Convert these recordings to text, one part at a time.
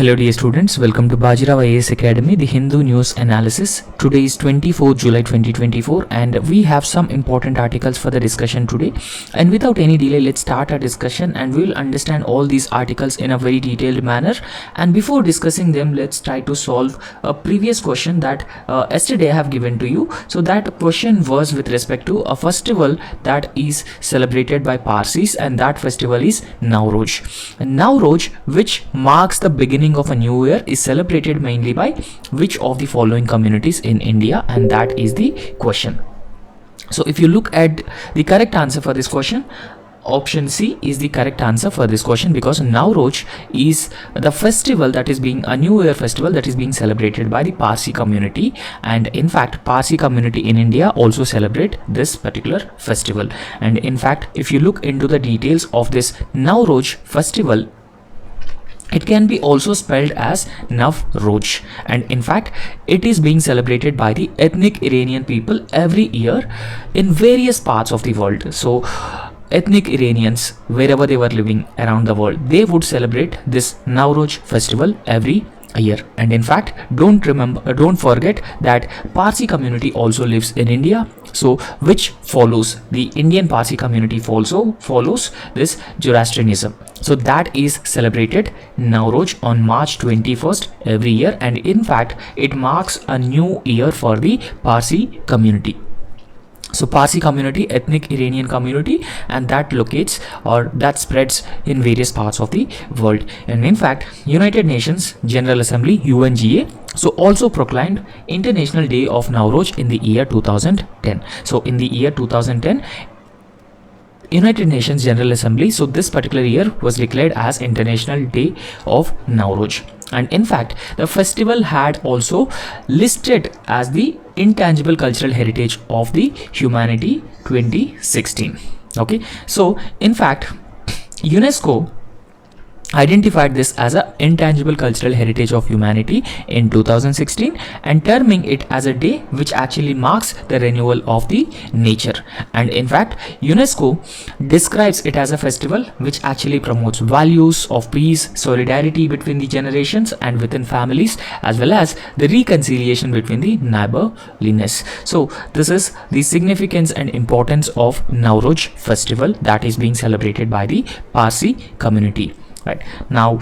Hello dear students, welcome to Bajirao IAS Academy, the Hindu news analysis. Today is 24th July 2024 and we have some important articles for the discussion today. And without any delay, let's start our discussion and we will understand all these articles in a very detailed manner. And before discussing them, let's try to solve a previous question that yesterday I have given to you. So that question was with respect to a festival that is celebrated by Parsis, and that festival is Nowruz. And Nowruz, which marks the beginning of a new year, is celebrated mainly by which of the following communities in India, and that is the question. So if you look at the correct answer for this question, option C is the correct answer for this question, because Nowruz is the festival that is being a new year festival that is being celebrated by the Parsi community, and in fact Parsi community in India also celebrate this particular festival. And in fact, if you look into the details of this Nowruz festival, it can be also spelled as Nowruz, and in fact it is being celebrated by the ethnic Iranian people every year in various parts of the world. So ethnic Iranians, wherever they were living around the world, they would celebrate this Nowruz festival every year. And in fact, don't forget that Parsi community also lives in India, so which follows the Indian Parsi community also follows this Zoroastrianism. So that is celebrated Nowruz on March 21st every year, and in fact it marks a new year for the Parsi community. So Parsi community, ethnic Iranian community, and that locates or that spreads in various parts of the world. And in fact, United Nations General Assembly UNGA so also proclaimed International Day of Nowruz in the year 2010. So in the year 2010, United Nations General Assembly, so this particular year was declared as International Day of Nowruz. And in fact, the festival had also listed as the intangible cultural heritage of the humanity 2016. Okay, so in fact UNESCO identified this as an intangible cultural heritage of humanity in 2016 and terming it as a day which actually marks the renewal of the nature. And in fact, UNESCO describes it as a festival which actually promotes values of peace, solidarity between the generations and within families, as well as the reconciliation between the neighborliness. So this is the significance and importance of Nowruz festival that is being celebrated by the Parsi community. Right now,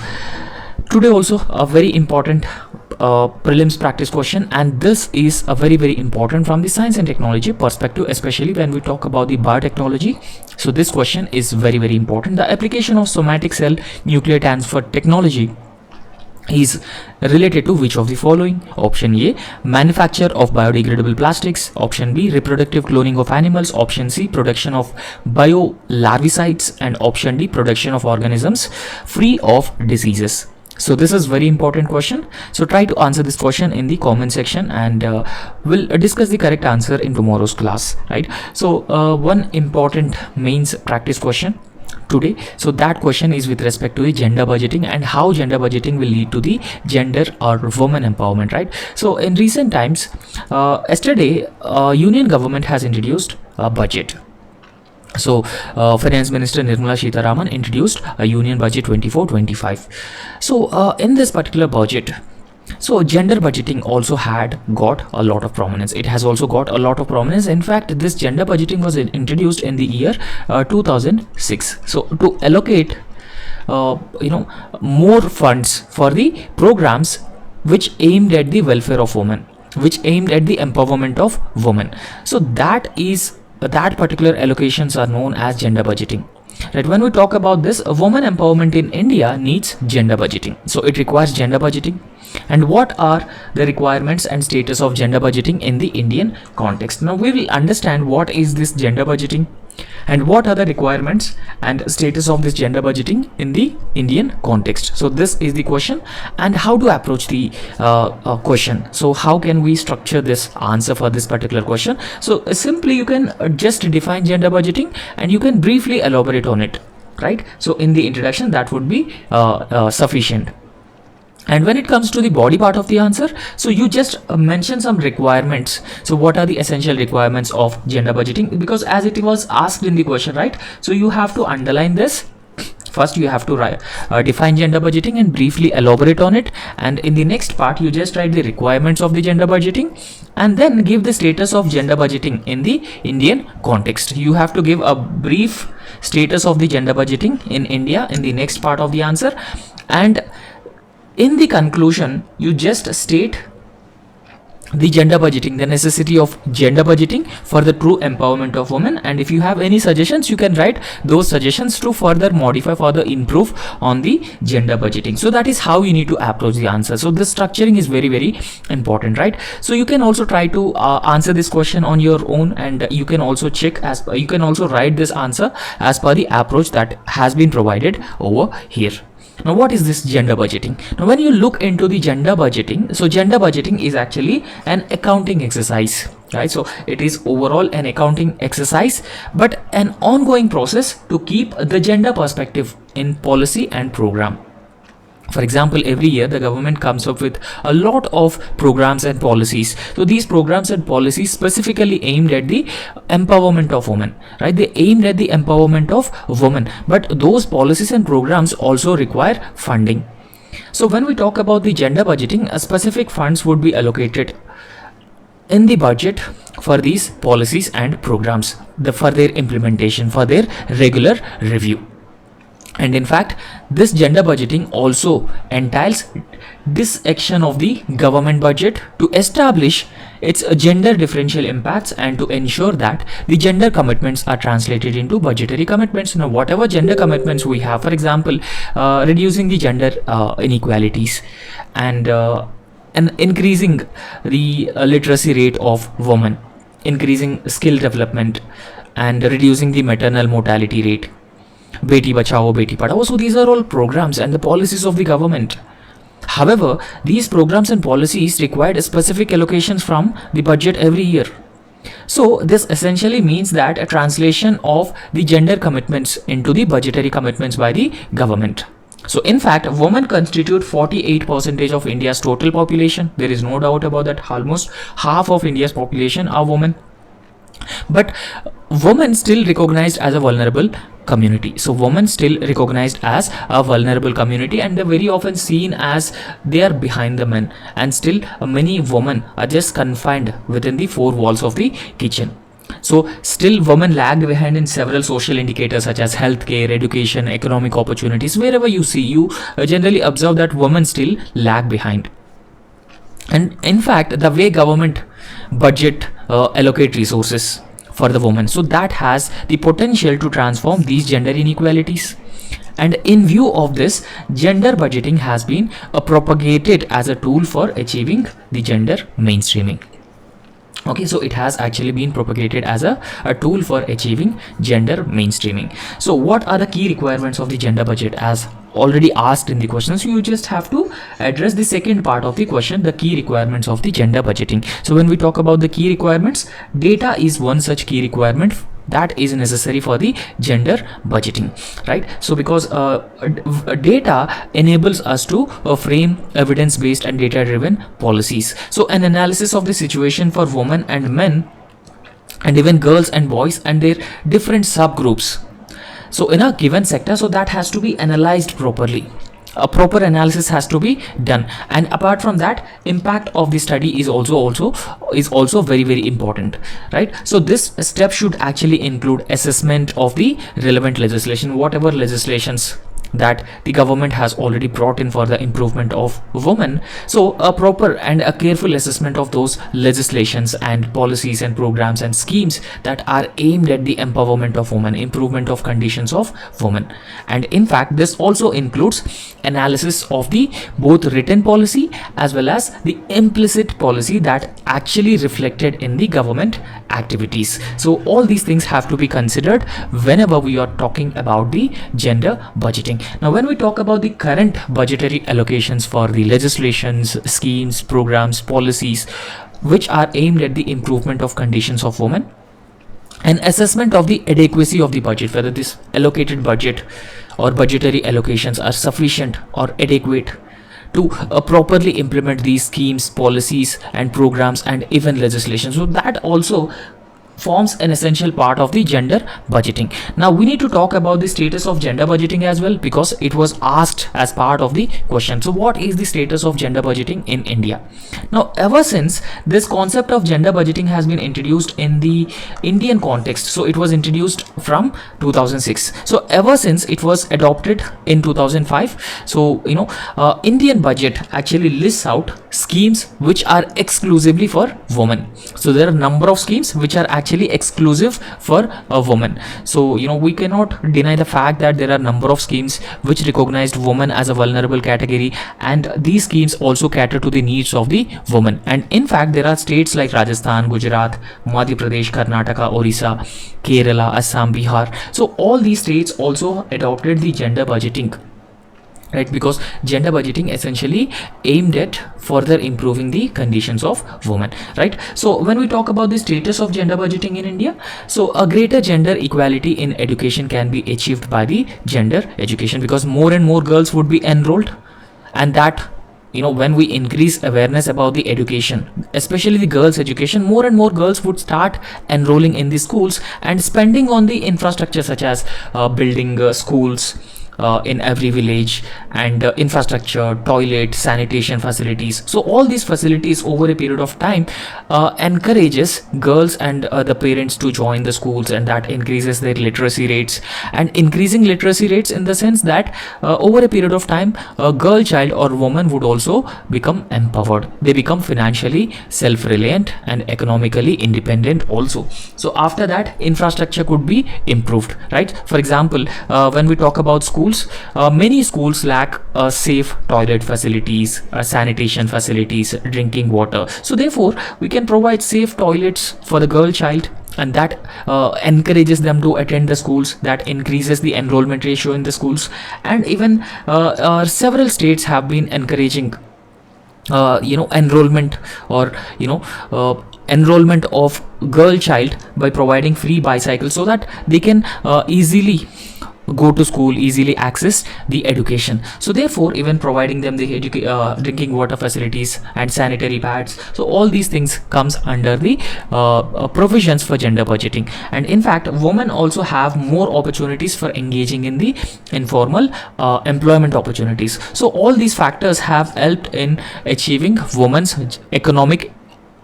today also a very important prelims practice question, and this is a very important from the science and technology perspective, especially when we talk about the biotechnology. So this question is very important. The application of somatic cell nuclear transfer technology is related to which of the following? Option A, manufacture of biodegradable plastics. Option B, reproductive cloning of animals. Option C, production of biolarvicides. And option D, production of organisms free of diseases. So this is very important question. So try to answer this question in the comment section, and we'll discuss the correct answer in tomorrow's class, right? So one important mains practice question today, so that question is with respect to the gender budgeting and how gender budgeting will lead to the gender or woman empowerment, right? So in recent times, yesterday union government has introduced a budget. So Finance Minister Nirmala Sitharaman introduced a Union Budget 24-25. So in this particular budget, so gender budgeting also had got a lot of prominence. It has also got a lot of prominence. In fact, this gender budgeting was introduced in the year 2006. So to allocate more funds for the programs which aimed at the welfare of women, which aimed at the empowerment of women. So that particular allocations are known as gender budgeting. Right, when we talk about this, woman empowerment in India needs gender budgeting. So it requires gender budgeting. And what are the requirements and status of gender budgeting in the Indian context? Now we will understand what is this gender budgeting and what are the requirements and status of this gender budgeting in the Indian context. So this is the question, and how to approach the question. So how can we structure this answer for this particular question? So simply you can just define gender budgeting and you can briefly elaborate on it, right? So in the introduction that would be sufficient. And when it comes to the body part of the answer, so you just mention some requirements. So what are the essential requirements of gender budgeting? Because as it was asked in the question, right? So you have to underline this First you have to define gender budgeting and briefly elaborate on it, and in the next part you just write the requirements of the gender budgeting and then give the status of gender budgeting in the Indian context. You have to give a brief status of the gender budgeting in India in the next part of the answer, and in the conclusion you just state the gender budgeting, the necessity of gender budgeting for the true empowerment of women. And if you have any suggestions, you can write those suggestions to further modify, further improve on the gender budgeting. So that is how you need to approach the answer. So this structuring is very, very important, right? So you can also try to answer this question on your own, and you can also check as you can also write this answer as per the approach that has been provided over here. Now, what is this gender budgeting? Now, when you look into the gender budgeting, so gender budgeting is actually an accounting exercise, right? So it is overall an accounting exercise, but an ongoing process to keep the gender perspective in policy and program. For example, every year the government comes up with a lot of programs and policies. So these programs and policies specifically aimed at the empowerment of women, right? They aimed at the empowerment of women, but those policies and programs also require funding. So when we talk about the gender budgeting, specific funds would be allocated in the budget for these policies and programs, for their implementation, for their regular review. And in fact, this gender budgeting also entails dissection of the government budget to establish its gender differential impacts and to ensure that the gender commitments are translated into budgetary commitments. Now, whatever gender commitments we have, for example, reducing the gender inequalities and increasing the literacy rate of women, increasing skill development and reducing the maternal mortality rate, Beti Bachao, Beti Padhao. So these are all programs and the policies of the government. However, these programs and policies required specific allocations from the budget every year. So this essentially means that a translation of the gender commitments into the budgetary commitments by the government. So in fact, women constitute 48% of India's total population. There is no doubt about that. Almost half of India's population are women. But women still recognized as a vulnerable community. So women still recognized as a vulnerable community, and they're very often seen as they are behind the men, and still many women are just confined within the four walls of the kitchen. So still women lagged behind in several social indicators such as healthcare, education, economic opportunities. Wherever you see, you generally observe that women still lag behind. And in fact, the way government budget allocate resources for the women, so that has the potential to transform these gender inequalities. And in view of this, gender budgeting has been propagated as a tool for achieving the gender mainstreaming. Okay, so it has actually been propagated as a tool for achieving gender mainstreaming. So what are the key requirements of the gender budget, as already asked in the questions? You just have to address the second part of the question, the key requirements of the gender budgeting. So when we talk about the key requirements, data is one such key requirement that is necessary for the gender budgeting, right? So because data enables us to frame evidence-based and data-driven policies. So an analysis of the situation for women and men, and even girls and boys and their different subgroups, so in a given sector, so that has to be analyzed properly. A proper analysis has to be done, and apart from that, impact of the study is also very, very important, right? So this step should actually include assessment of the relevant legislation, whatever legislations that the government has already brought in for the improvement of women. So a proper and a careful assessment of those legislations and policies and programs and schemes that are aimed at the empowerment of women, improvement of conditions of women. And in fact, this also includes analysis of the both written policy as well as the implicit policy that actually reflected in the government activities. So all these things have to be considered whenever we are talking about the gender budgeting. Now, when we talk about the current budgetary allocations for the legislations, schemes, programs, policies which are aimed at the improvement of conditions of women, an assessment of the adequacy of the budget, whether this allocated budget or budgetary allocations are sufficient or adequate to properly implement these schemes, policies and programs and even legislation. So that also forms an essential part of the gender budgeting. Now we need to talk about the status of gender budgeting as well, because it was asked as part of the question. So what is the status of gender budgeting in India? Now ever since this concept of gender budgeting has been introduced in the Indian context, so it was introduced from 2006. So ever since it was adopted in 2005, so Indian budget actually lists out schemes which are exclusively for women. So there are a number of schemes which are actually exclusive for a woman. So we cannot deny the fact that there are a number of schemes which recognized women as a vulnerable category, and these schemes also cater to the needs of the woman. And in fact there are states like Rajasthan, Gujarat, Madhya Pradesh, Karnataka, Orissa, Kerala, Assam, Bihar. So all these states also adopted the gender budgeting, right? Because gender budgeting essentially aimed at further improving the conditions of women, right? So when we talk about the status of gender budgeting in India, so a greater gender equality in education can be achieved by the gender education, because more and more girls would be enrolled, and that when we increase awareness about the education, especially the girls education, more and more girls would start enrolling in the schools and spending on the infrastructure, such as building schools in every village, and infrastructure, toilet, sanitation facilities. So all these facilities over a period of time encourages girls and the parents to join the schools, and that increases their literacy rates. And increasing literacy rates in the sense that over a period of time a girl child or woman would also become empowered. They become financially self-reliant and economically independent also. So after that, infrastructure could be improved, right? For example, when we talk about schools, many schools lack safe toilet facilities, sanitation facilities, drinking water. So therefore we can provide safe toilets for the girl child, and that encourages them to attend the schools. That increases the enrollment ratio in the schools. And even several states have been encouraging enrollment, or enrollment of girl child by providing free bicycles, so that they can easily go to school, easily access the education. So therefore even providing them the drinking water facilities and sanitary pads, so all these things comes under the provisions for gender budgeting. And in fact women also have more opportunities for engaging in the informal employment opportunities. So all these factors have helped in achieving women's economic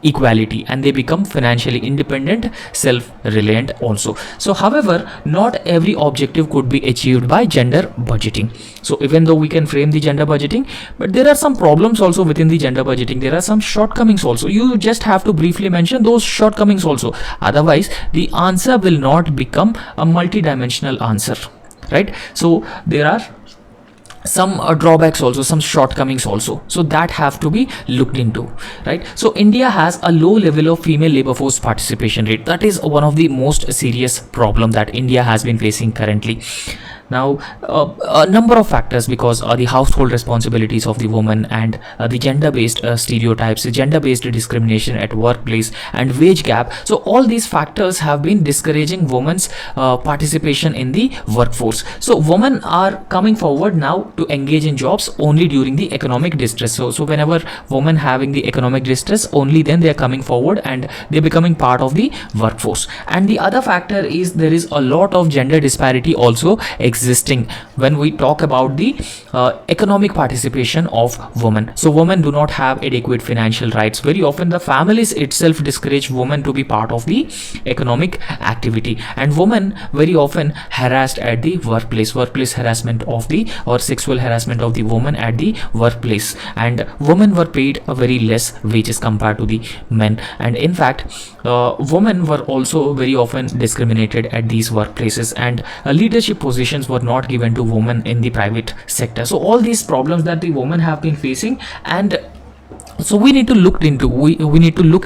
equality, and they become financially independent, self-reliant also. So however, not every objective could be achieved by gender budgeting. So even though we can frame the gender budgeting, but there are some problems also within the gender budgeting. There are some shortcomings also. You just have to briefly mention those shortcomings also, otherwise the answer will not become a multi-dimensional answer, right? So there are some drawbacks also, some shortcomings also, so that have to be looked into, right? So India has a low level of female labor force participation rate. That is one of the most serious problem that India has been facing currently. Now a number of factors, because the household responsibilities of the woman, and the gender-based stereotypes, gender-based discrimination at workplace, and wage gap. So all these factors have been discouraging women's participation in the workforce. So women are coming forward now to engage in jobs only during the economic distress. So whenever women having the economic distress, only then they are coming forward and they're becoming part of the workforce. And the other factor is there is a lot of gender disparity also existing when we talk about the economic participation of women. So women do not have adequate financial rights. Very often the families itself discourage women to be part of the economic activity, and women very often harassed at the workplace harassment of the, or sexual harassment of the woman at the workplace, and women were paid a very less wages compared to the men. And in fact women were also very often discriminated at these workplaces, and leadership positions were not given to women in the private sector. So all these problems that the women have been facing, and so we need to look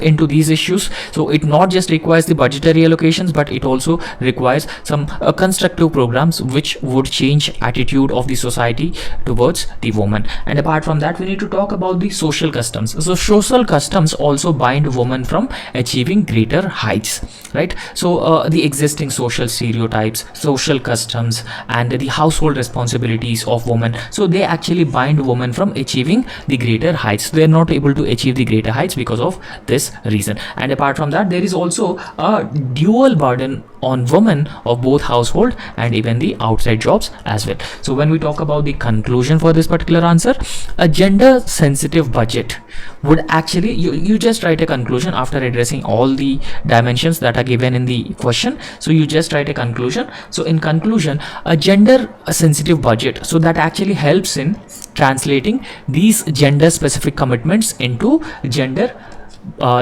into these issues. So it not just requires the budgetary allocations, but it also requires some constructive programs which would change attitude of the society towards the woman. And apart from that, we need to talk about the social customs. So social customs also bind women from achieving greater heights, right? So the existing social stereotypes, social customs, and the household responsibilities of women, so they actually bind women from achieving the greater heights. They are not able able to achieve the greater heights because of this reason. And apart from that, there is also a dual burden on women of both household and even the outside jobs as well. So when we talk about the conclusion for this particular answer, a gender sensitive budget would actually, you just write a conclusion after addressing all the dimensions that are given in the question. So you just write a conclusion. So in conclusion, a gender sensitive budget, so that actually helps in translating these gender specific commitments into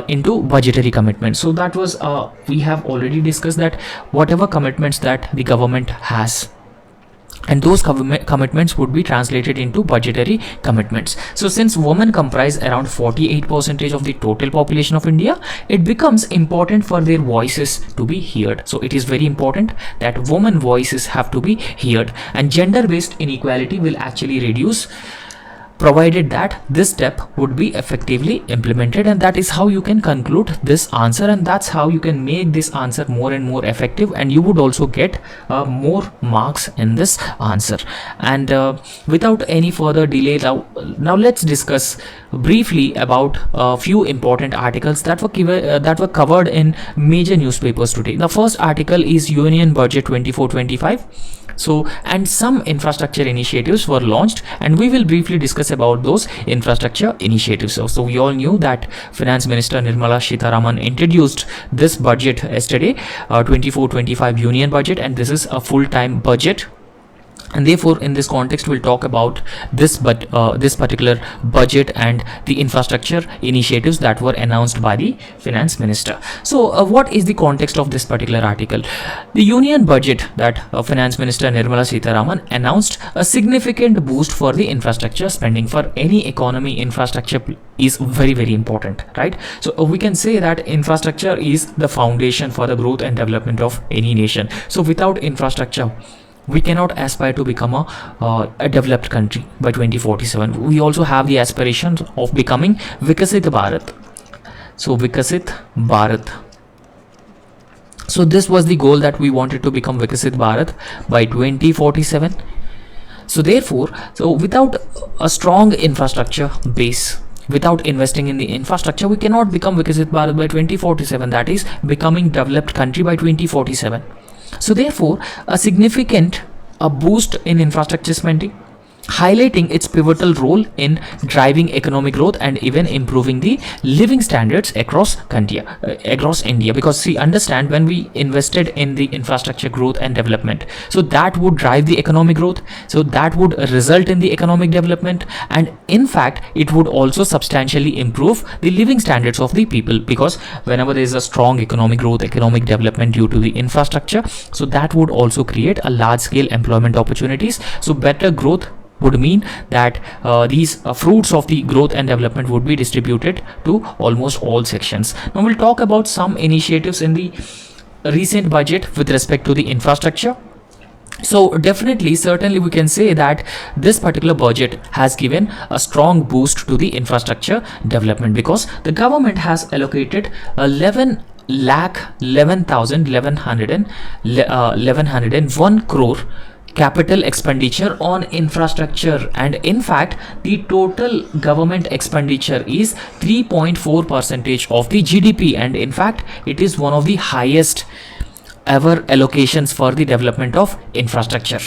into budgetary commitments. So that was we have already discussed that whatever commitments that the government has, and those commitments would be translated into budgetary commitments. So since women comprise around 48% of the total population of India, it becomes important for their voices to be heard. So it is very important that women voices have to be heard, and gender based inequality will actually reduce, provided that this step would be effectively implemented. And that is how you can conclude this answer, and that's how you can make this answer more and more effective, and you would also get more marks in this answer. And without any further delay, now let's discuss briefly about a few important articles that were covered in major newspapers today. The first article is Union Budget 24-25. So, and some infrastructure initiatives were launched, and we will briefly discuss about those infrastructure initiatives. So we all knew that Finance Minister Nirmala Sitharaman introduced this budget yesterday, 24-25 Union Budget, and this is a full-time budget. And therefore, in this context, we'll talk about this particular budget and the infrastructure initiatives that were announced by the finance minister. So what is the context of this particular article? The union budget that finance minister Nirmala Sitharaman announced a significant boost for the infrastructure spending. For any economy, infrastructure is very, very important, right? So we can say that infrastructure is the foundation for the growth and development of any nation. So without infrastructure, we cannot aspire to become a developed country by 2047. We also have the aspirations of becoming Vikasit Bharat. So Vikasit Bharat. So this was the goal, that we wanted to become Vikasit Bharat by 2047. So therefore, without a strong infrastructure base, without investing in the infrastructure, we cannot become Vikasit Bharat by 2047. That is becoming developed country by 2047. So therefore, a significant boost in infrastructure spending, highlighting its pivotal role in driving economic growth and even improving the living standards across India. Because see, understand, when we invested in the infrastructure growth and development, so that would drive the economic growth, so that would result in the economic development, and in fact it would also substantially improve the living standards of the people, because whenever there is a strong economic growth, economic development due to the infrastructure, so that would also create a large scale employment opportunities. So better growth would mean that these fruits of the growth and development would be distributed to almost all sections. Now we'll talk about some initiatives in the recent budget with respect to the infrastructure. So definitely, certainly we can say that this particular budget has given a strong boost to the infrastructure development, because the government has allocated 11,101 crore capital expenditure on infrastructure, and in fact the total government expenditure is 3.4% of the GDP, and in fact it is one of the highest ever allocations for the development of infrastructure.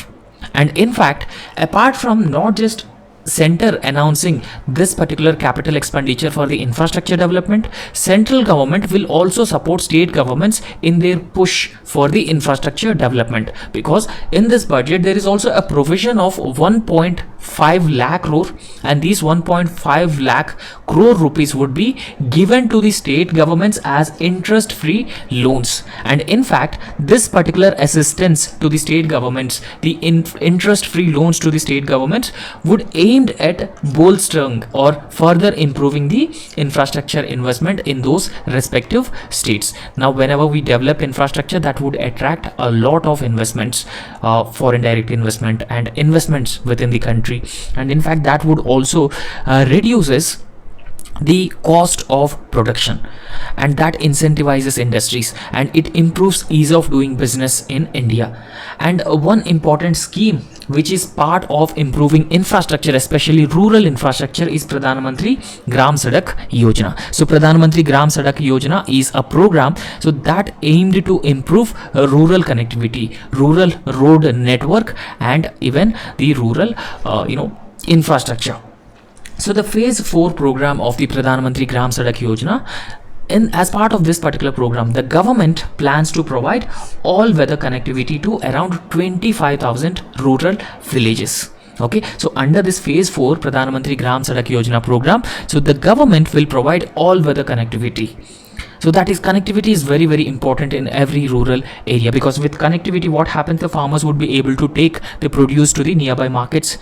And in fact, apart from not just center announcing this particular capital expenditure for the infrastructure development, central government will also support state governments in their push for the infrastructure development, because in this budget there is also a provision of 1.5 lakh crore, and these 1.5 lakh crore rupees would be given to the state governments as interest free loans. And in fact, this particular assistance to the state governments, the interest free loans to the state governments, would aimed at bolstering or further improving the infrastructure investment in those respective states. Now whenever we develop infrastructure, that would attract a lot of investments, foreign direct investment and investments within the country, and in fact that would also reduces the cost of production, and that incentivizes industries and it improves ease of doing business in India. And one important scheme which is part of improving infrastructure, especially rural infrastructure, is Pradhan Mantri Gram Sadak Yojana. So Pradhan Mantri Gram Sadak Yojana is a program so that aimed to improve rural connectivity, rural road network, and even the rural infrastructure. So the phase 4 program of the Pradhan Mantri Gram Sadak Yojana, as part of this particular program, the government plans to provide all weather connectivity to around 25,000 rural villages. Okay, so under this phase 4 Pradhan Mantri Gram Sadak Yojana program, so the government will provide all weather connectivity. So that is, connectivity is very very important in every rural area, because with connectivity what happens, the farmers would be able to take the produce to the nearby markets.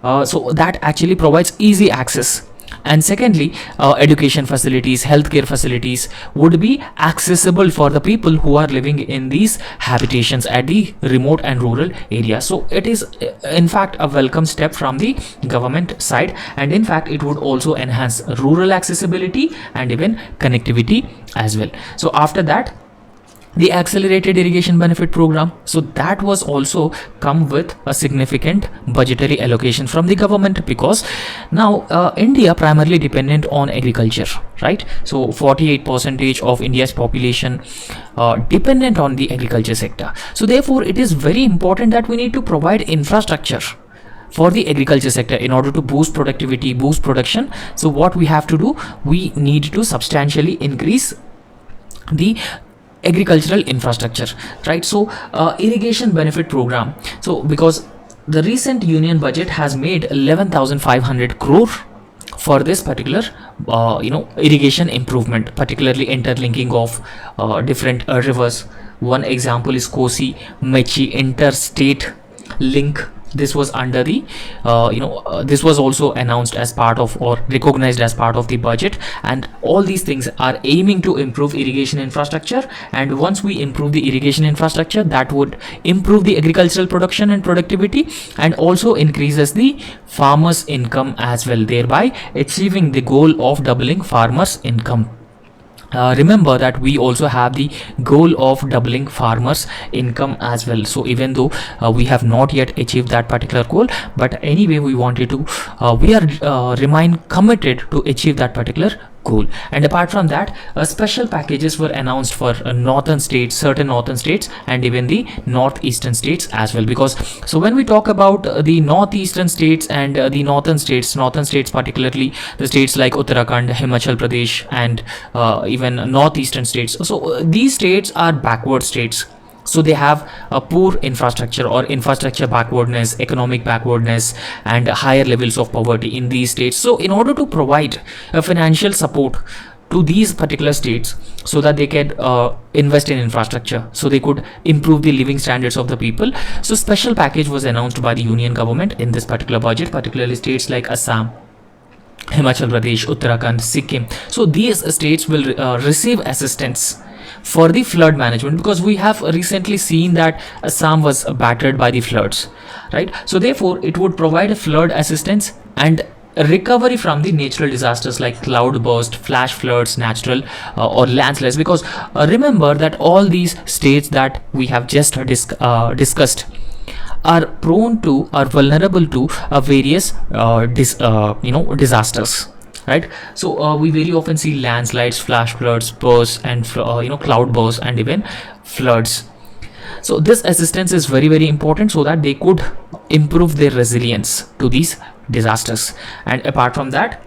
So that actually provides easy access. And secondly, education facilities, healthcare facilities would be accessible for the people who are living in these habitations at the remote and rural areas. So it is in fact a welcome step from the government side, and in fact it would also enhance rural accessibility and even connectivity as well. So after that, the accelerated irrigation benefit program, so that was also come with a significant budgetary allocation from the government, because now India primarily dependent on agriculture, right? So 48% of India's population dependent on the agriculture sector. So therefore it is very important that we need to provide infrastructure for the agriculture sector in order to boost productivity, boost production. So what we have to do, we need to substantially increase the agricultural infrastructure, right? So irrigation benefit program, so because the recent union budget has made 11,500 crore for this particular irrigation improvement, particularly interlinking of different rivers. One example is Kosi Mechi interstate link. This was under the this was also announced as part of, or recognized as part of, the budget, and all these things are aiming to improve irrigation infrastructure. And once we improve the irrigation infrastructure, that would improve the agricultural production and productivity, and also increases the farmers income as well, thereby achieving the goal of doubling farmers income. Remember that we also have the goal of doubling farmers income as well. So even though we have not yet achieved that particular goal, but anyway we wanted to we are remain committed to achieve that particular goal. And apart from that, special packages were announced for northern states, certain northern states, and even the northeastern states as well. Because so when we talk about the northeastern states and the northern states particularly the states like Uttarakhand, Himachal Pradesh, and even northeastern states, so these states are backward states. So they have a poor infrastructure or infrastructure backwardness, economic backwardness, and higher levels of poverty in these states. So in order to provide a financial support to these particular states so that they can invest in infrastructure, so they could improve the living standards of the people, so special package was announced by the union government in this particular budget, particularly states like Assam, Himachal Pradesh, Uttarakhand, Sikkim. So these states will receive assistance for the flood management, because we have recently seen that Assam was battered by the floods, right? So therefore it would provide a flood assistance and recovery from the natural disasters like cloud burst, flash floods, natural or landslides. Because remember that all these states that we have just discussed are prone to, are vulnerable to various disasters, right? So we very often see landslides, flash floods, bursts, and cloud bursts, and even floods. So this assistance is very very important so that they could improve their resilience to these disasters. And apart from that,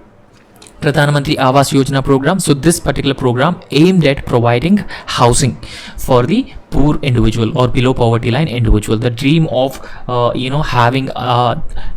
Pradhan Mantri IAS Yojana program, so this particular program aimed at providing housing for the poor individual or below poverty line individual. The dream of having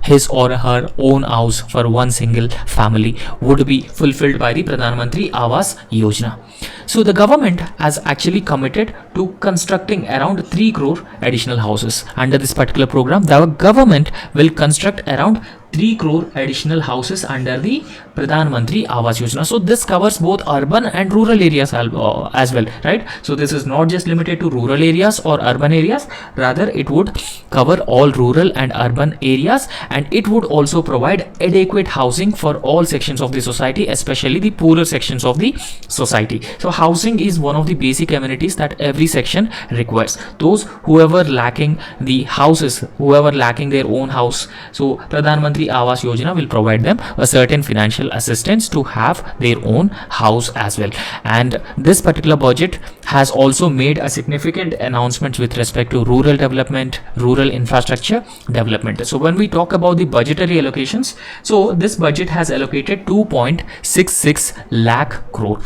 his or her own house for one single family would be fulfilled by the Pradhan Mantri IAS Yojana. So the government has actually committed to constructing around 3 crore additional houses under this particular program. The government will construct around 3 crore additional houses under the Pradhan Mantri Awas Yojana. So this covers both urban and rural areas as well, right? So this is not just limited to rural areas or urban areas, rather it would cover all rural and urban areas, and it would also provide adequate housing for all sections of the society, especially the poorer sections of the society. So housing is one of the basic amenities that every section requires. Those whoever lacking the houses, whoever lacking their own house, so Pradhan Mantri Awas Yojana will provide them a certain financial assistance to have their own house as well. And this particular budget has also made a significant announcements with respect to rural development, rural infrastructure development. So when we talk about the budgetary allocations, so this budget has allocated 2.66 lakh crore.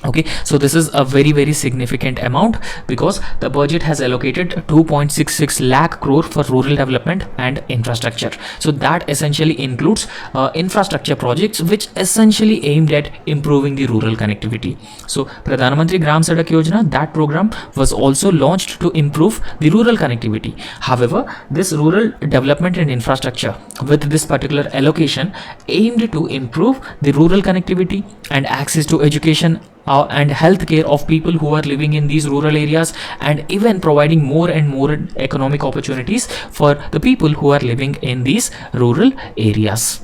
Okay, so this is a very significant amount, because the budget has allocated 2.66 lakh crore for rural development and infrastructure. So that essentially includes infrastructure projects which essentially aimed at improving the rural connectivity. So Pradhan Mantri Gram Sadak Yojana, that program was also launched to improve the rural connectivity. However, this rural development and infrastructure with this particular allocation aimed to improve the rural connectivity and access to education and healthcare of people who are living in these rural areas, and even providing more and more economic opportunities for the people who are living in these rural areas.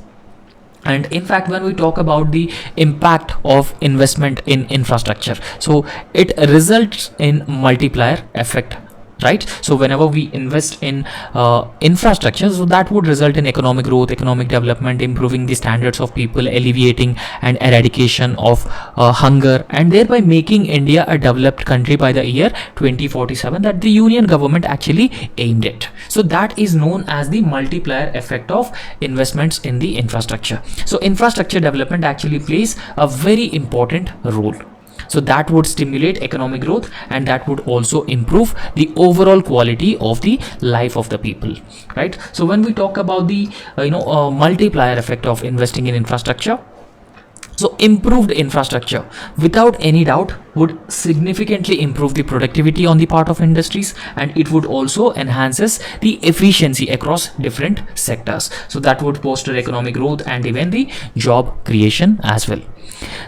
And in fact, when we talk about the impact of investment in infrastructure, so it results in multiplier effect, right? So whenever we invest in infrastructure, so that would result in economic growth, economic development, improving the standards of people, alleviating and eradication of hunger, and thereby making India a developed country by the year 2047 that the union government actually aimed at. So that is known as the multiplier effect of investments in the infrastructure. So infrastructure development actually plays a very important role. So that would stimulate economic growth, and that would also improve the overall quality of the life of the people, right? So when we talk about the multiplier effect of investing in infrastructure, so improved infrastructure without any doubt would significantly improve the productivity on the part of industries, and it would also enhances the efficiency across different sectors. So that would foster economic growth and even the job creation as well.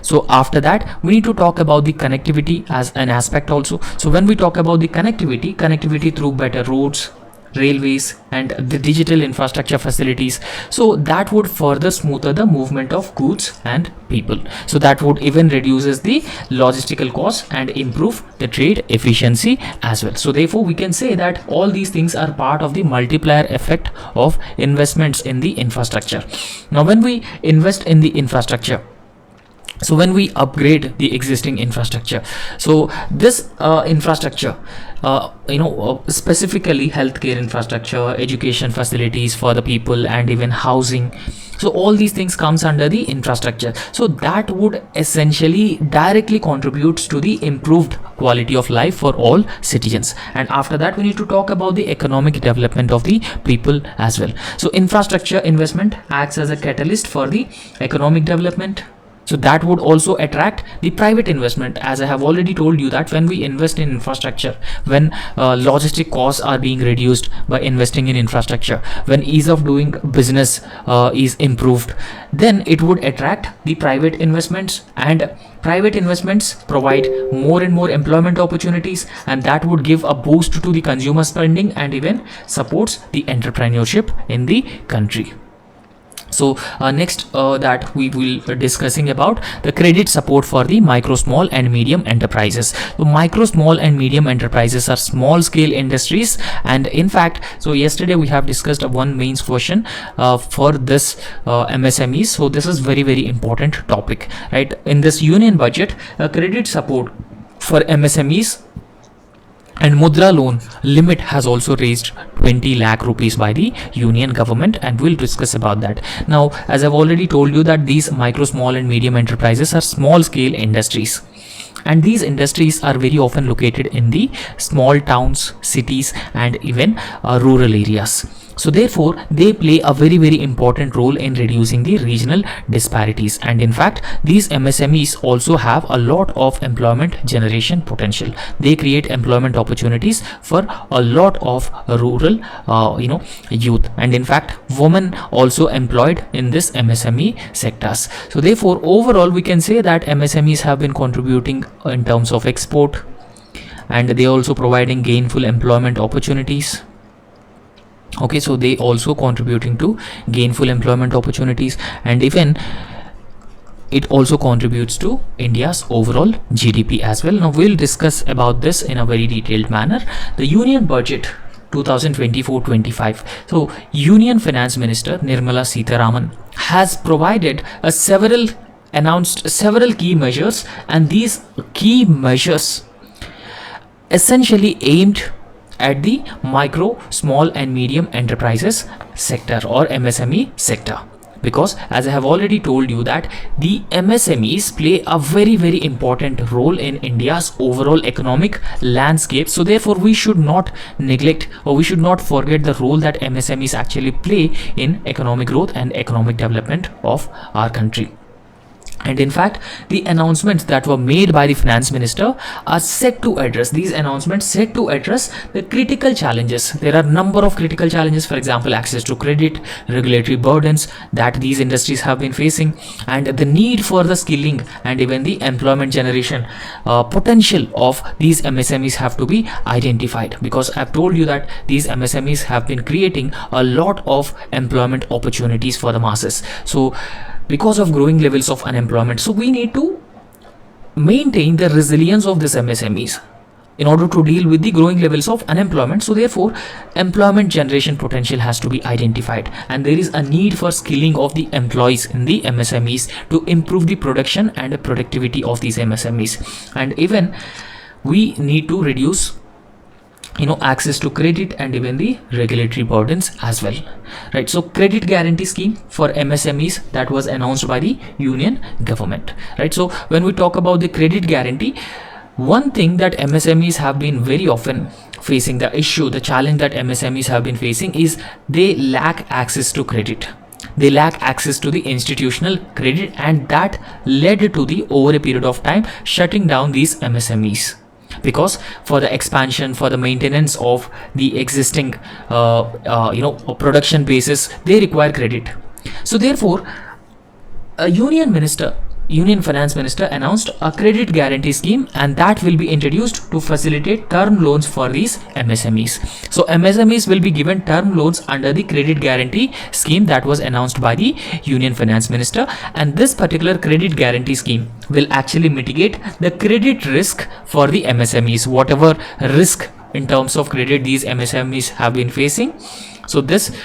So after that, we need to talk about the connectivity as an aspect also. So when we talk about the connectivity through better roads, railways, and the digital infrastructure facilities, so that would further smoother the movement of goods and people. So that would even reduces the logistical costs and improve the trade efficiency as well. So therefore we can say that all these things are part of the multiplier effect of investments in the infrastructure. Now when we invest in the infrastructure, so when we upgrade the existing infrastructure, so this infrastructure specifically healthcare infrastructure, education facilities for the people, and even housing, so all these things comes under the infrastructure. So that would essentially directly contributes to the improved quality of life for all citizens. And after that, we need to talk about the economic development of the people as well. So infrastructure investment acts as a catalyst for the economic development. So that would also attract the private investment, as I have already told you that when we invest in infrastructure, when logistic costs are being reduced by investing in infrastructure, when ease of doing business is improved, then it would attract the private investments, and private investments provide more and more employment opportunities, and that would give a boost to the consumer spending and even supports the entrepreneurship in the country. So next that we will be discussing about the credit support for the micro, small and medium enterprises. So micro, small and medium enterprises are small scale industries, and in fact, so yesterday we have discussed one mains question for this MSMEs. So this is very important topic, right? In this union budget, credit support for MSMEs and Mudra loan limit has also raised 20 lakh rupees by the union government, and we'll discuss about that. Now, as I've already told you that these micro, small and medium enterprises are small scale industries, and these industries are very often located in the small towns, cities and even rural areas. So therefore they play a very important role in reducing the regional disparities, and in fact these MSMEs also have a lot of employment generation potential. They create employment opportunities for a lot of rural youth, and in fact women also employed in this MSME sectors. So therefore overall we can say that MSMEs have been contributing in terms of export, and they also providing gainful employment opportunities. Okay, so they also contributing to gainful employment opportunities, and even it also contributes to India's overall GDP as well. Now we'll discuss about this in a very detailed manner. The Union Budget 2024-25. So Union Finance Minister Nirmala Sitharaman has announced several key measures, and these key measures essentially aimed at the micro, small and medium enterprises sector or MSME sector, because as I have already told you that the MSMEs play a very important role in India's overall economic landscape. So therefore we should not neglect, or we should not forget the role that MSMEs actually play in economic growth and economic development of our country. And in fact the announcements that were made by the finance minister are set to address the critical challenges. There are number of critical challenges, for example access to credit, regulatory burdens that these industries have been facing, and the need for the skilling and even the employment generation potential of these MSMEs have to be identified, because I've told you that these MSMEs have been creating a lot of employment opportunities for the masses. So because of growing levels of unemployment, so we need to maintain the resilience of these MSMEs in order to deal with the growing levels of unemployment. So therefore employment generation potential has to be identified, and there is a need for skilling of the employees in the MSMEs to improve the production and the productivity of these MSMEs. And even we need to reduce access to credit and even the regulatory burdens as well, right? So credit guarantee scheme for MSMEs that was announced by the union government, right? So when we talk about the credit guarantee, one thing that MSMEs have been very often facing, the challenge that MSMEs have been facing is they lack access to credit. They lack access to the institutional credit, and that led to the over a period of time shutting down these MSMEs, because for the expansion, for the maintenance of the existing production basis, they require credit. So therefore a Union Finance Minister announced a credit guarantee scheme, and that will be introduced to facilitate term loans for these MSMEs. So MSMEs will be given term loans under the credit guarantee scheme that was announced by the Union Finance Minister, and this particular credit guarantee scheme will actually mitigate the credit risk for the MSMEs, whatever risk in terms of credit these MSMEs have been facing. So this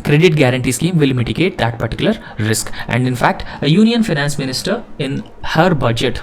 credit guarantee scheme will mitigate that particular risk. And in fact a Union Finance Minister in her budget,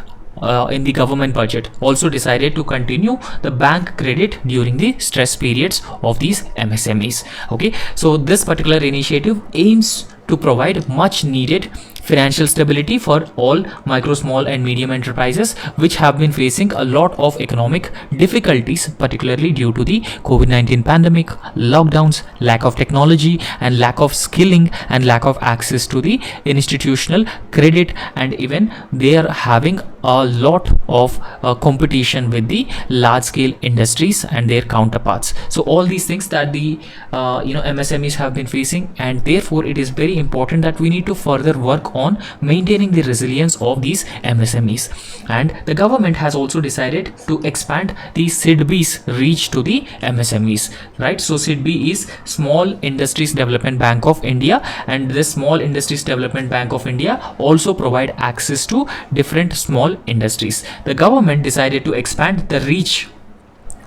in the government budget, also decided to continue the bank credit during the stress periods of these MSMEs. Okay, so this particular initiative aims to provide much needed financial stability for all micro, small and medium enterprises which have been facing a lot of economic difficulties, particularly due to the COVID-19 pandemic, lockdowns, lack of technology and lack of skilling and lack of access to the institutional credit, and even they are having a lot of competition with the large scale industries and their counterparts. So all these things that the MSMEs have been facing, and therefore it is very important that we need to further work on maintaining the resilience of these MSMEs. And the government has also decided to expand the SIDBI's reach to the MSMEs, right? So SIDBI is Small Industries Development Bank of India, and this Small Industries Development Bank of India also provide access to different small industries. The government decided to expand the reach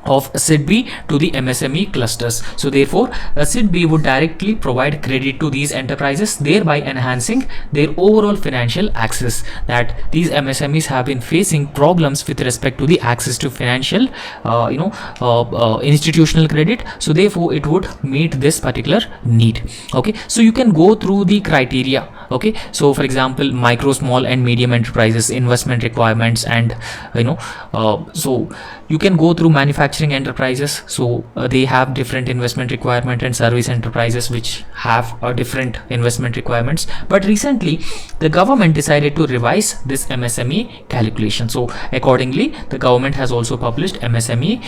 of SIDBI to the MSME clusters. So therefore SIDBI would directly provide credit to these enterprises, thereby enhancing their overall financial access, that these MSMEs have been facing problems with respect to the access to financial institutional credit. So therefore it would meet this particular need. Okay, so you can go through the criteria Okay, so for example, micro, small and medium enterprises investment requirements, and so you can go through manufacturing enterprises. So they have different investment requirement, and service enterprises which have different investment requirements. But recently the government decided to revise this MSME calculation. So accordingly, the government has also published MSME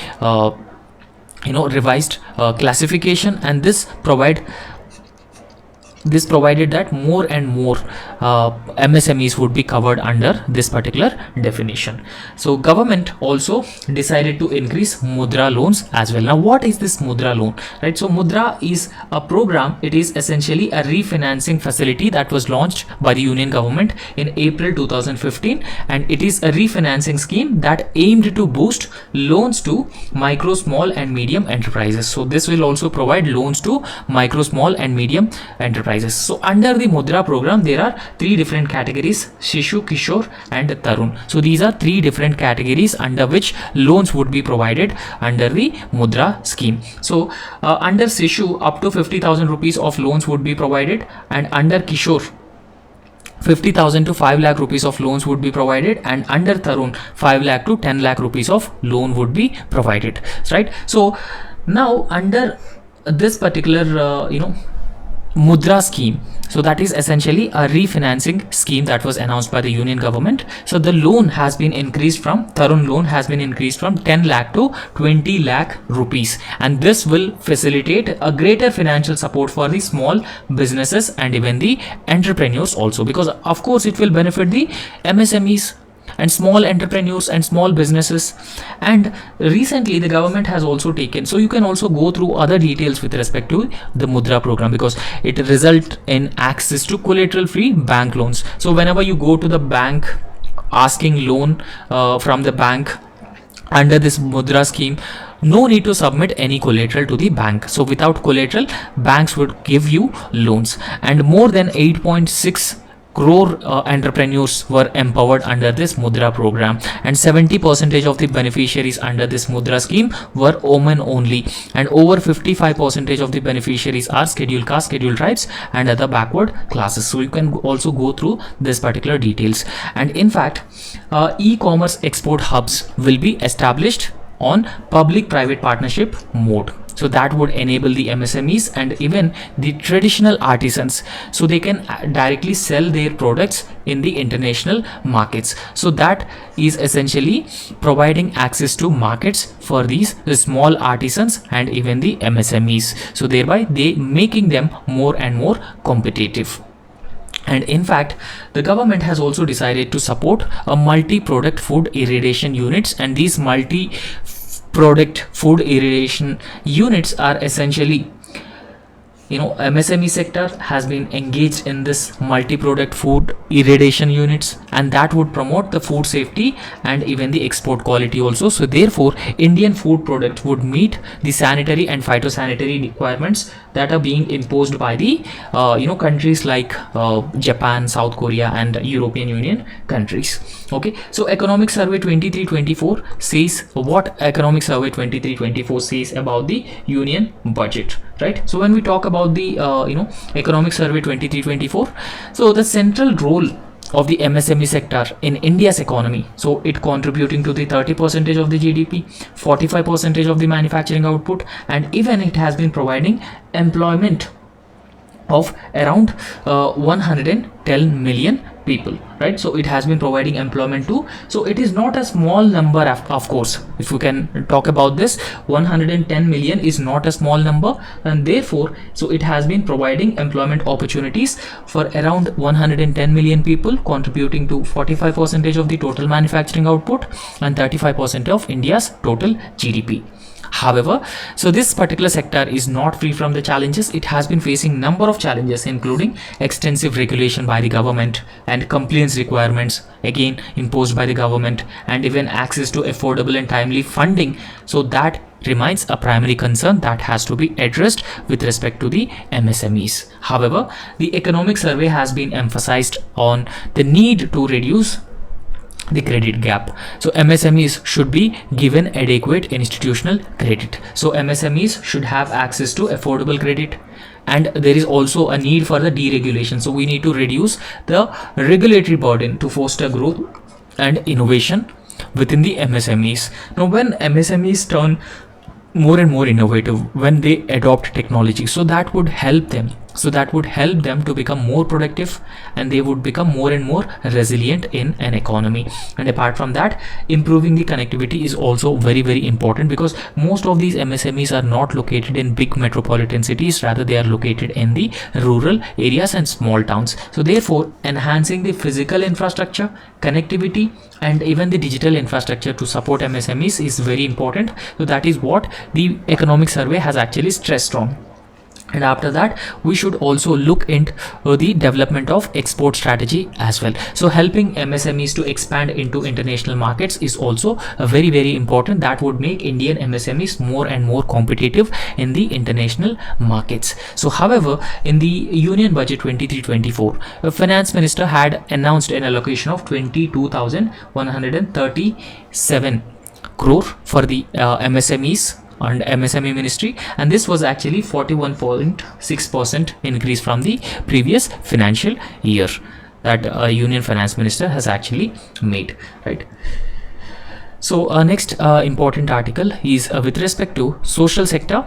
revised classification, and this provided that more and more MSMEs would be covered under this particular definition. So government also decided to increase Mudra loans as well. Now what is this Mudra loan, right? So Mudra is a program. It is essentially a refinancing facility that was launched by the Union government in April 2015, and it is a refinancing scheme that aimed to boost loans to micro, small and medium enterprises. So this will also provide loans to micro, small and medium enterprises. So under the Mudra program, there are three different categories: Shishu, Kishore and Tarun. So these are three different categories under which loans would be provided under the Mudra scheme. So under Shishu, up to 50,000 rupees of loans would be provided, and under Kishore 50,000 to 5 lakh rupees of loans would be provided, and under Tarun 5 lakh to 10 lakh rupees of loan would be provided, right? So now under this particular Mudra scheme, so that is essentially a refinancing scheme that was announced by the Union government. So the loan has been increased from Tarun loan has been increased from 10 lakh to 20 lakh rupees, and this will facilitate a greater financial support for the small businesses and even the entrepreneurs also, because of course it will benefit the MSMEs and small entrepreneurs and small businesses. And recently the government has also taken, so you can also go through other details with respect to the Mudra program, because it result in access to collateral free bank loans. So whenever you go to the bank asking loan from the bank under this Mudra scheme, no need to submit any collateral to the bank. So without collateral, banks would give you loans, and more than 8.6 crore entrepreneurs were empowered under this Mudra program, and 70% of the beneficiaries under this Mudra scheme were women only, and over 55% of the beneficiaries are scheduled caste, scheduled tribes and other backward classes. So you can also go through this particular details. And in fact, e-commerce export hubs will be established on public-private partnership mode. So that would enable the MSMEs and even the traditional artisans, so they can directly sell their products in the international markets. So that is essentially providing access to markets for these small artisans and even the MSMEs, so thereby they making them more and more competitive. And in fact, the government has also decided to support a multi-product food irrigation units, and these multi-product food irrigation units are essentially, MSME sector has been engaged in this multi-product food irrigation units, and that would promote the food safety and even the export quality also. So therefore, Indian food products would meet the sanitary and phytosanitary requirements that are being imposed by the countries like Japan, South Korea and European Union countries. Okay, so Economic Survey 23-24 says what Economic Survey 23-24 says about the Union budget, right? So when we talk about the Economic Survey 23-24, so the central role of the MSME sector in India's economy, so it contributing to the 30% of the GDP, 45% of the manufacturing output, and even it has been providing employment of around 110 million people, right? So it has been providing employment too. So it is not a small number, of course. If we can talk about this, 110 million is not a small number, and therefore so it has been providing employment opportunities for around 110 million people, contributing to 45% of the total manufacturing output and 35% of India's total GDP. However, so this particular sector is not free from the challenges. It has been facing number of challenges, including extensive regulation by the government and compliance requirements again imposed by the government, and even access to affordable and timely funding. So that remains a primary concern that has to be addressed with respect to the MSMEs. However, the economic survey has been emphasized on the need to reduce the credit gap. So MSMEs should be given adequate institutional credit. So MSMEs should have access to affordable credit, and there is also a need for the deregulation. So we need to reduce the regulatory burden to foster growth and innovation within the MSMEs. Now when MSMEs turn more and more innovative, when they adopt technology, so that would help them to become more productive, and they would become more and more resilient in an economy. And apart from that, improving the connectivity is also very important, because most of these MSMEs are not located in big metropolitan cities, rather they are located in the rural areas and small towns. So therefore, enhancing the physical infrastructure, connectivity, and even the digital infrastructure to support MSMEs is very important. So that is what the economic survey has actually stressed on. And after that, we should also look into the development of export strategy as well. So helping MSMEs to expand into international markets is also very important. That would make Indian MSMEs more and more competitive in the international markets. So however, in the Union Budget 23-24, the Finance Minister had announced an allocation of 22,137 crore for the MSMEs and MSME ministry, and this was actually 41.6% increase from the previous financial year that Union Finance Minister has actually made, right? So next important article is with respect to social sector.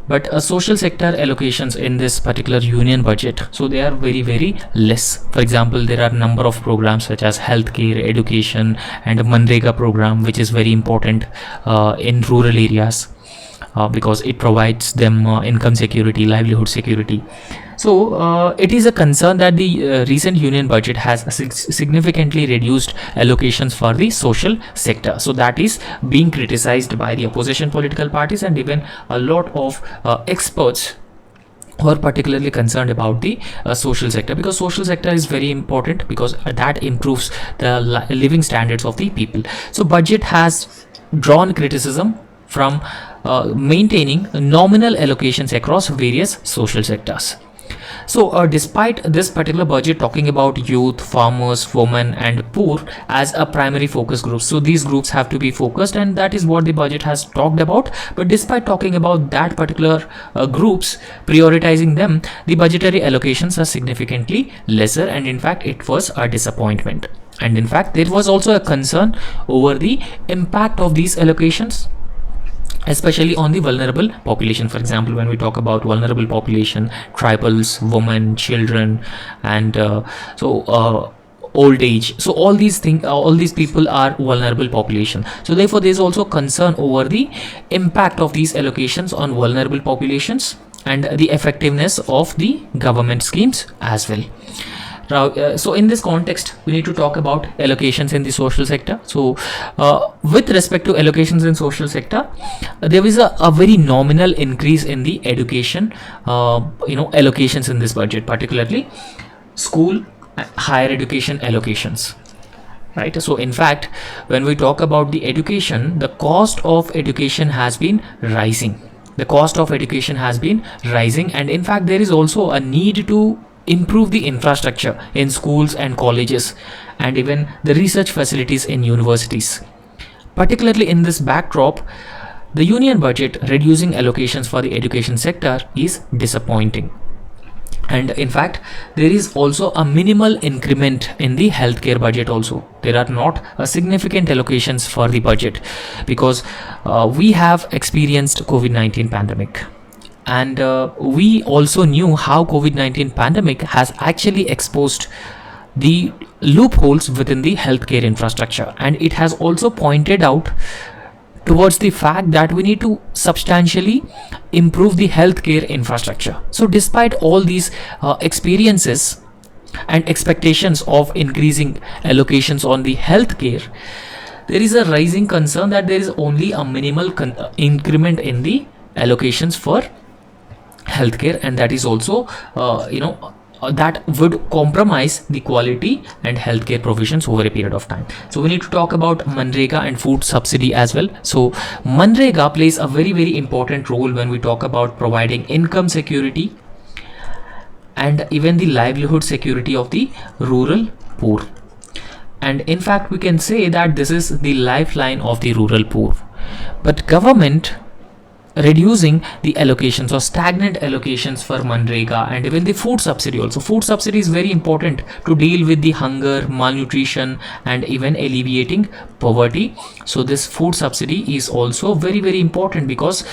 But social sector allocations in this particular union budget, so they are very less. For example, there are number of programs such as healthcare, education, and a Manrega program, which is very important in rural areas because it provides them income security, livelihood security. So it is a concern that the recent union budget has significantly reduced allocations for the social sector. So that is being criticized by the opposition political parties and even a lot of experts who are particularly concerned about the social sector, because social sector is very important because that improves the living standards of the people. So budget has drawn criticism from maintaining nominal allocations across various social sectors. So despite this particular budget talking about youth, farmers, women and poor as a primary focus group, so these groups have to be focused, and that is what the budget has talked about. But despite talking about that particular groups, prioritizing them, the budgetary allocations are significantly lesser, and in fact it was a disappointment. And in fact there was also a concern over the impact of these allocations, especially on the vulnerable population. For example, when we talk about vulnerable population, tribals, women, children, and old age, so all these people are vulnerable population. So therefore there is also concern over the impact of these allocations on vulnerable populations and the effectiveness of the government schemes as well. Now, so in this context, we need to talk about allocations in the social sector. So with respect to allocations in social sector, there is a very nominal increase in the education allocations in this budget, particularly school higher education allocations, right? So in fact, when we talk about the education, the cost of education has been rising. And in fact there is also a need to improve the infrastructure in schools and colleges and even the research facilities in universities. Particularly in this backdrop, the union budget reducing allocations for the education sector is disappointing. And in fact there is also a minimal increment in the healthcare budget also. There are not significant allocations for the budget because we have experienced COVID-19 pandemic. And we also knew how COVID-19 pandemic has actually exposed the loopholes within the healthcare infrastructure, and it has also pointed out towards the fact that we need to substantially improve the healthcare infrastructure. So despite all these experiences and expectations of increasing allocations on the healthcare, there is a rising concern that there is only a minimal increment in the allocations for healthcare, and that is also that would compromise the quality and healthcare provisions over a period of time. So we need to talk about Manrega and food subsidy as well. So Manrega plays a very important role when we talk about providing income security and even the livelihood security of the rural poor. And in fact we can say that this is the lifeline of the rural poor. But government reducing the allocations or stagnant allocations for Manrega, and even the food subsidy also. Food subsidy is very important to deal with the hunger, malnutrition, and even alleviating poverty. So this food subsidy is also very important, because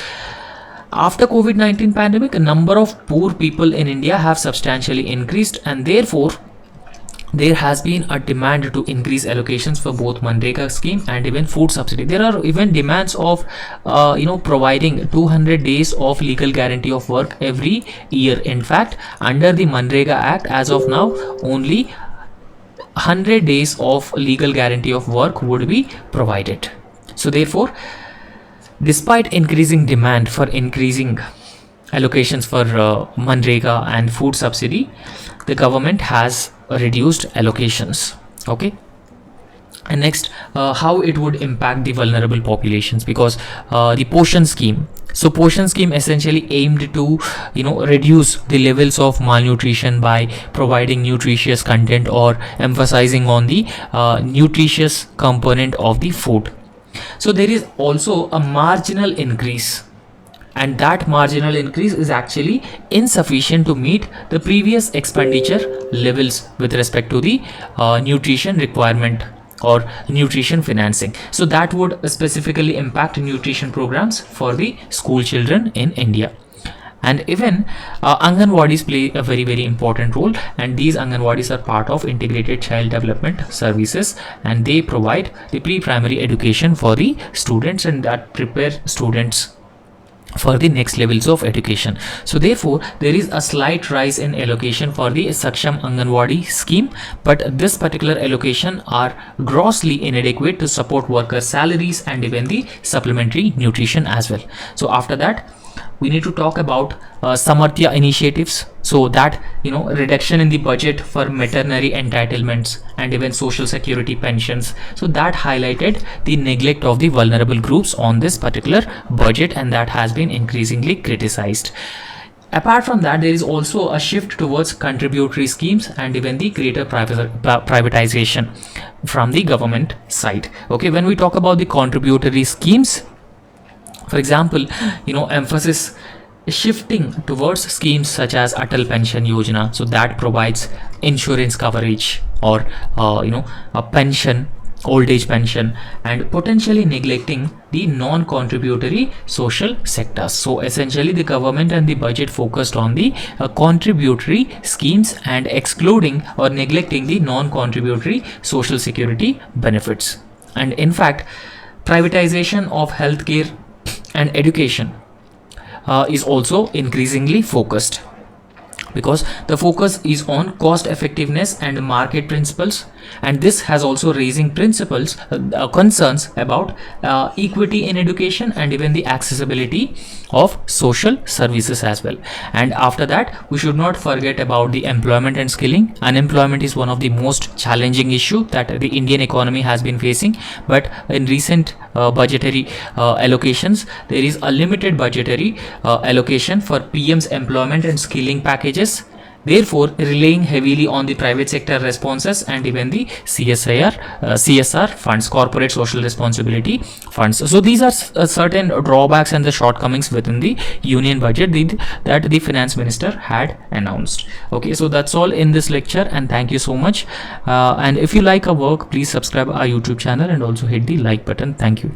after COVID-19 pandemic, a number of poor people in India have substantially increased, and therefore there has been a demand to increase allocations for both Manrega scheme and even food subsidy. There are even demands of providing 200 days of legal guarantee of work every year. In fact, under the Manrega Act, as of now, only 100 days of legal guarantee of work would be provided. So therefore, despite increasing demand for increasing allocations for Manrega and food subsidy, the government has reduced allocations. Okay, and next, how it would impact the vulnerable populations, because the Poshan scheme. So Poshan scheme essentially aimed to reduce the levels of malnutrition by providing nutritious content or emphasizing on the nutritious component of the food. So there is also a marginal increase, and that marginal increase is actually insufficient to meet the previous expenditure levels with respect to the nutrition requirement or nutrition financing. So that would specifically impact nutrition programs for the school children in India. And even Anganwadis play a very important role, and these Anganwadis are part of integrated child development services, and they provide the pre-primary education for the students, and that prepare students for the next levels of education. So therefore, there is a slight rise in allocation for the Saksham Anganwadi scheme, but this particular allocation are grossly inadequate to support workers' salaries and even the supplementary nutrition as well. So after that, we need to talk about Samarthya initiatives. So that reduction in the budget for veterinary entitlements and even social security pensions. So that highlighted the neglect of the vulnerable groups on this particular budget, and that has been increasingly criticized. Apart from that, there is also a shift towards contributory schemes and even the greater privatization from the government side. Okay, when we talk about the contributory schemes, for example, emphasis shifting towards schemes such as Atal Pension Yojana, so that provides insurance coverage or a pension, old age pension, and potentially neglecting the non-contributory social sectors. So essentially, the government and the budget focused on the contributory schemes and excluding or neglecting the non-contributory social security benefits. And in fact, privatization of healthcare and education is also increasingly focused, because the focus is on cost effectiveness and market principles, and this has also raising principles concerns about equity in education and even the accessibility of social services as well. And after that, we should not forget about the employment and skilling. Unemployment is one of the most challenging issue that the Indian economy has been facing, but in recent budgetary allocations, there is a limited budgetary allocation for PM's employment and skilling packages, therefore relying heavily on the private sector responses and even the CSR funds, corporate social responsibility funds. So these are certain drawbacks and the shortcomings within the union budget that the finance minister had announced. Okay, so that's all in this lecture, and thank you so much. And if you like our work, please subscribe our YouTube channel and also hit the like button. Thank you.